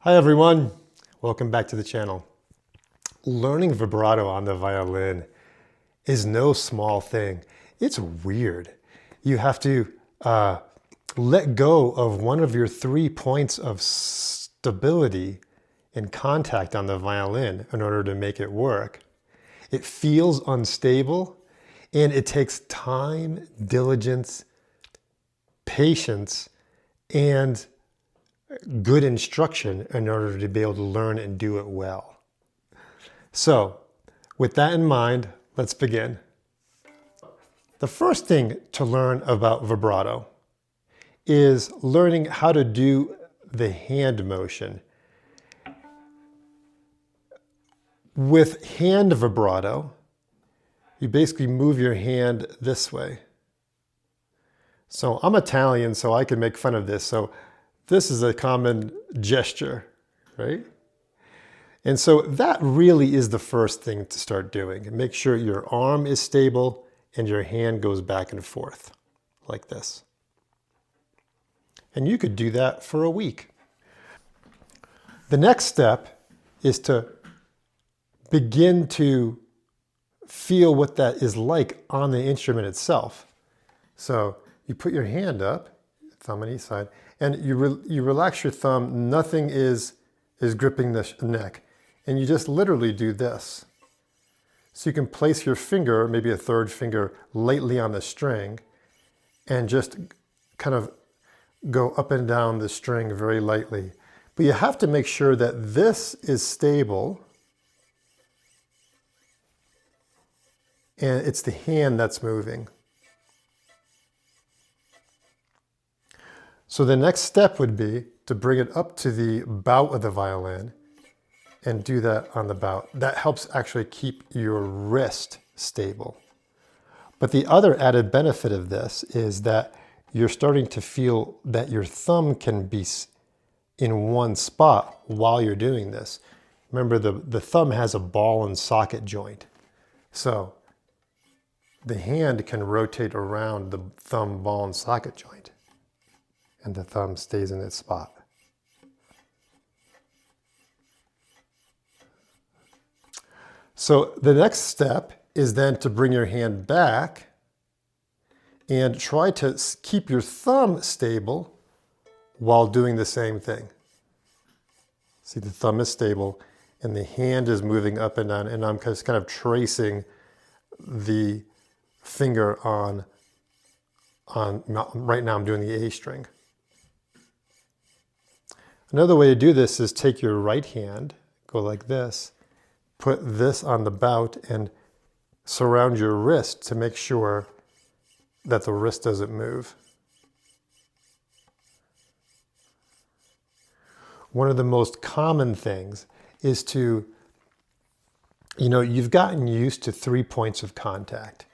Hi everyone, welcome back to the channel. Learning vibrato on the violin is no small thing. It's weird. You have to let go of one of your 3 points of stability and contact on the violin in order to make it work. It feels unstable and it takes time, diligence, patience, and good instruction in order to be able to learn and do it well. So, with that in mind, let's begin. The first thing to learn about vibrato is learning how to do the hand motion. With hand vibrato, you basically move your hand this way. So I'm Italian, so I can make fun of this. So this is a common gesture, right? And so that really is the first thing to start doing. Make sure your arm is stable and your hand goes back and forth like this. And you could do that for a week. The next step is to begin to feel what that is like on the instrument itself. So you put your hand up, thumb on each side, and you relax your thumb. Nothing is gripping the neck. And you just literally do this. So you can place your finger, maybe a third finger, lightly on the string and just kind of go up and down the string very lightly. But you have to make sure that this is stable and it's the hand that's moving. So the next step would be to bring it up to the bout of the violin and do that on the bout. That helps actually keep your wrist stable. But the other added benefit of this is that you're starting to feel that your thumb can be in one spot while you're doing this. Remember, the thumb has a ball and socket joint. So the hand can rotate around the thumb, ball, and socket joint, and the thumb stays in its spot. So the next step is then to bring your hand back and try to keep your thumb stable while doing the same thing. See, the thumb is stable and the hand is moving up and down, and I'm just kind of tracing the finger on right now I'm doing the A string. Another way to do this is take your right hand, go like this, put this on the bout and surround your wrist to make sure that the wrist doesn't move. One of the most common things is to, you've gotten used to 3 points of contact.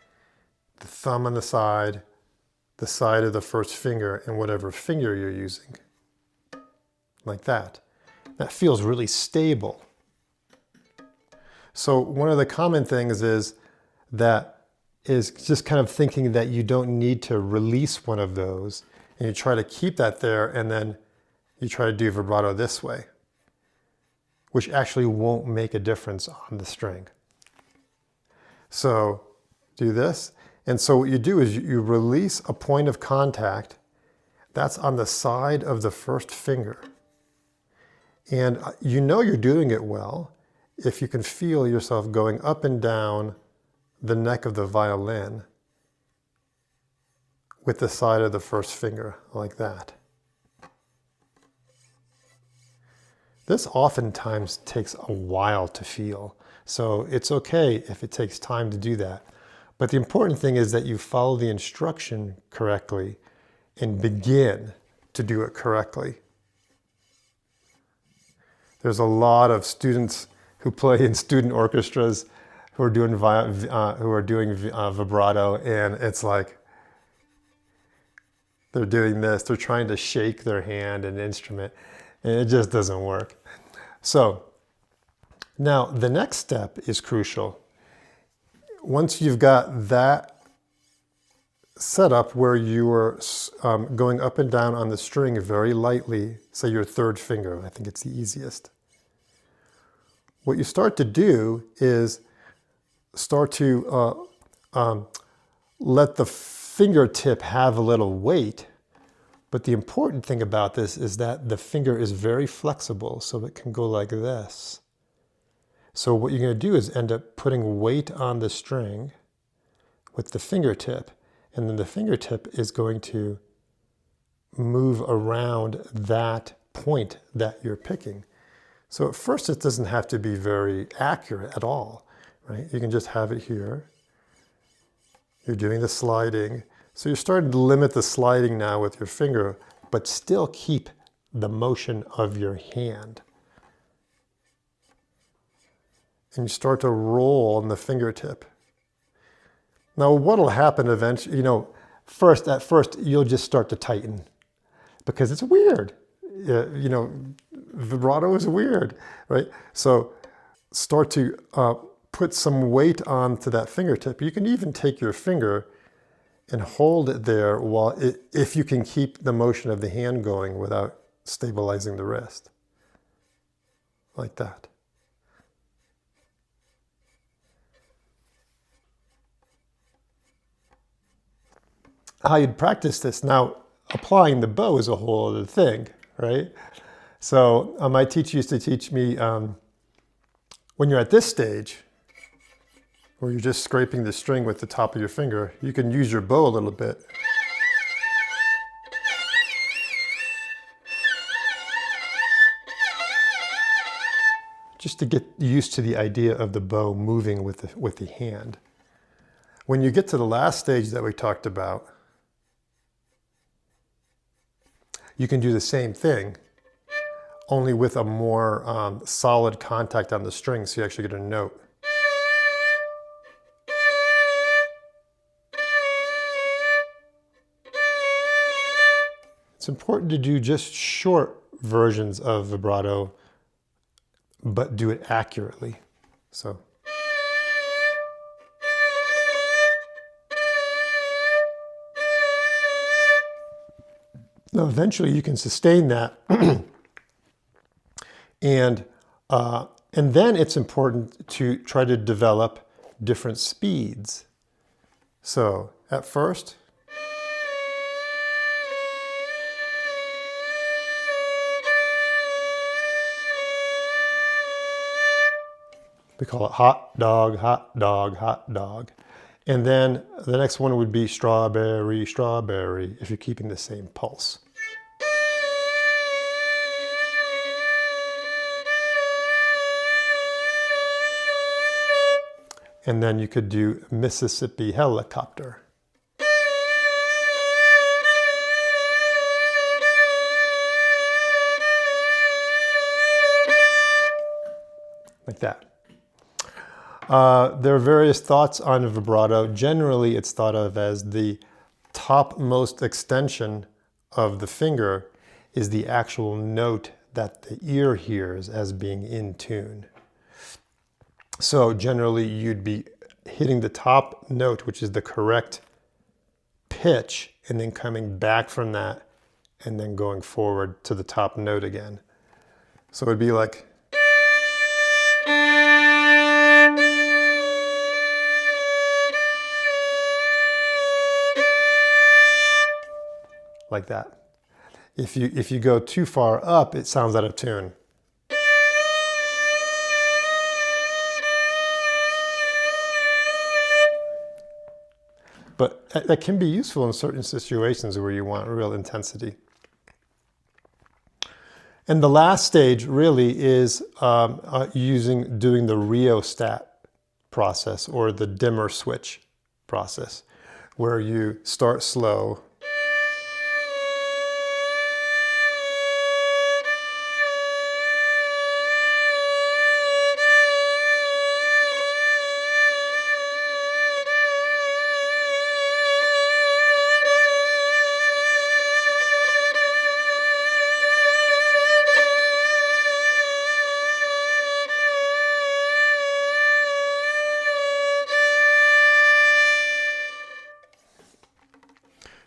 The thumb on the side of the first finger, and whatever finger you're using. Like that. That feels really stable. So one of the common things is just kind of thinking that you don't need to release one of those, and you try to keep that there, and then you try to do vibrato this way, which actually won't make a difference on the string. So do this. And so what you do is you release a point of contact that's on the side of the first finger. And you know you're doing it well if you can feel yourself going up and down the neck of the violin with the side of the first finger, like that. This oftentimes takes a while to feel, so it's okay if it takes time to do that. But the important thing is that you follow the instruction correctly and begin to do it correctly. There's a lot of students who play in student orchestras who are doing vibrato, and it's like they're doing this. They're trying to shake their hand and instrument, and it just doesn't work. So now the next step is crucial. Once you've got that setup where you are going up and down on the string very lightly, say your third finger. I think it's the easiest. What you start to do is start to let the fingertip have a little weight. But the important thing about this is that the finger is very flexible, so it can go like this. So what you're going to do is end up putting weight on the string with the fingertip, and then the fingertip is going to move around that point that you're picking. So at first it doesn't have to be very accurate at all, right? You can just have it here. You're doing the sliding. So you're starting to limit the sliding now with your finger, but still keep the motion of your hand. And you start to roll on the fingertip. Now what'll happen eventually, at first you'll just start to tighten because it's weird. Vibrato is weird, right? So start to put some weight onto that fingertip. You can even take your finger and hold it there if you can keep the motion of the hand going without stabilizing the wrist. Like that. How you'd practice this. Now, applying the bow is a whole other thing, right? So my teacher used to teach me when you're at this stage, where you're just scraping the string with the top of your finger, you can use your bow a little bit. Just to get used to the idea of the bow moving with the hand. When you get to the last stage that we talked about, you can do the same thing, only with a more solid contact on the string, so you actually get a note. It's important to do just short versions of vibrato, but do it accurately. So. Now, eventually you can sustain that. And then it's important to try to develop different speeds. So at first, we call it hot dog, hot dog, hot dog. And then the next one would be strawberry, strawberry, if you're keeping the same pulse. And then you could do Mississippi helicopter. Like that. There are various thoughts on vibrato. Generally, it's thought of as the topmost extension of the finger is the actual note that the ear hears as being in tune. So generally, you'd be hitting the top note, which is the correct pitch, and then coming back from that, and then going forward to the top note again. So it'd be like... like that. If you go too far up, it sounds out of tune. But that can be useful in certain situations where you want real intensity. And the last stage really is doing the rheostat process, or the dimmer switch process, where you start slow.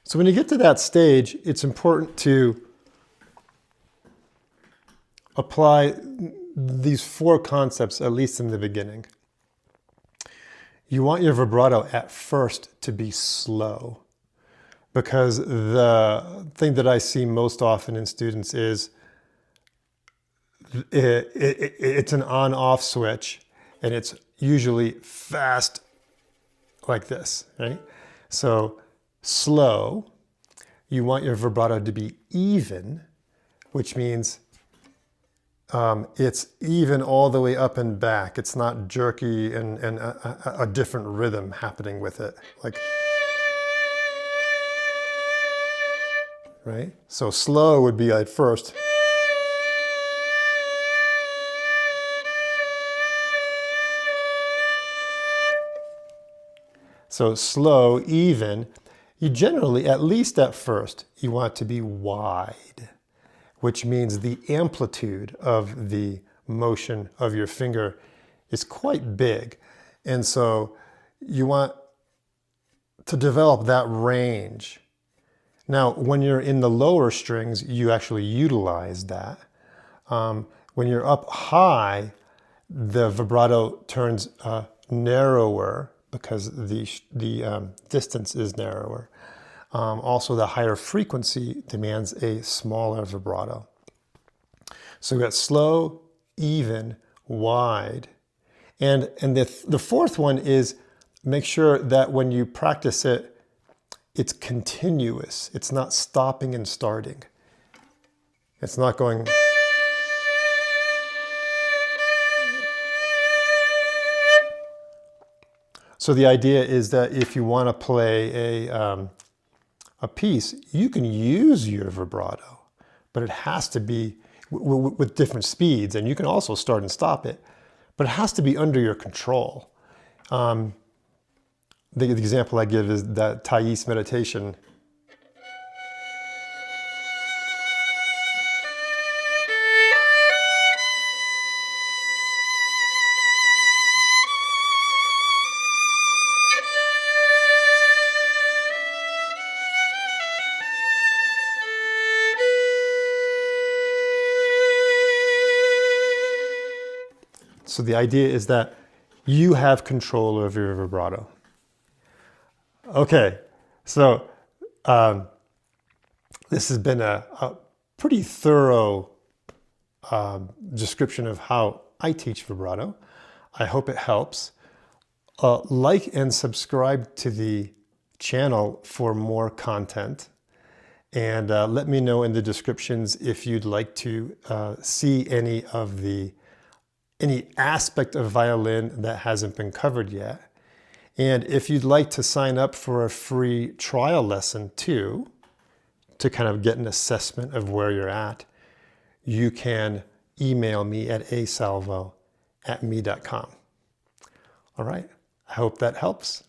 So when you get to that stage, it's important to apply these 4 concepts, at least in the beginning. You want your vibrato at first to be slow, because the thing that I see most often in students is it's an on-off switch, and it's usually fast like this, right? So slow, you want your vibrato to be even, which means it's even all the way up and back. It's not jerky and a different rhythm happening with it. Like, right? So slow would be at first. So slow, even, you generally, at least at first, you want to be wide, which means the amplitude of the motion of your finger is quite big. And so you want to develop that range. Now, when you're in the lower strings, you actually utilize that. When you're up high, the vibrato turns narrower because the distance is narrower. Also, the higher frequency demands a smaller vibrato. So we got slow, even, wide. And the fourth one is make sure that when you practice it, it's continuous. It's not stopping and starting. It's not going... So the idea is that if you want to play a piece, you can use your vibrato, but it has to be with different speeds, and you can also start and stop it, but it has to be under your control. The example I give is that Thais meditation. So the idea is that you have control over your vibrato. Okay, so this has been a pretty thorough description of how I teach vibrato. I hope it helps. Like and subscribe to the channel for more content. And let me know in the descriptions if you'd like to see any aspect of violin that hasn't been covered yet. And if you'd like to sign up for a free trial lesson too, to kind of get an assessment of where you're at, you can email me at asalvo@me.com. All right, I hope that helps.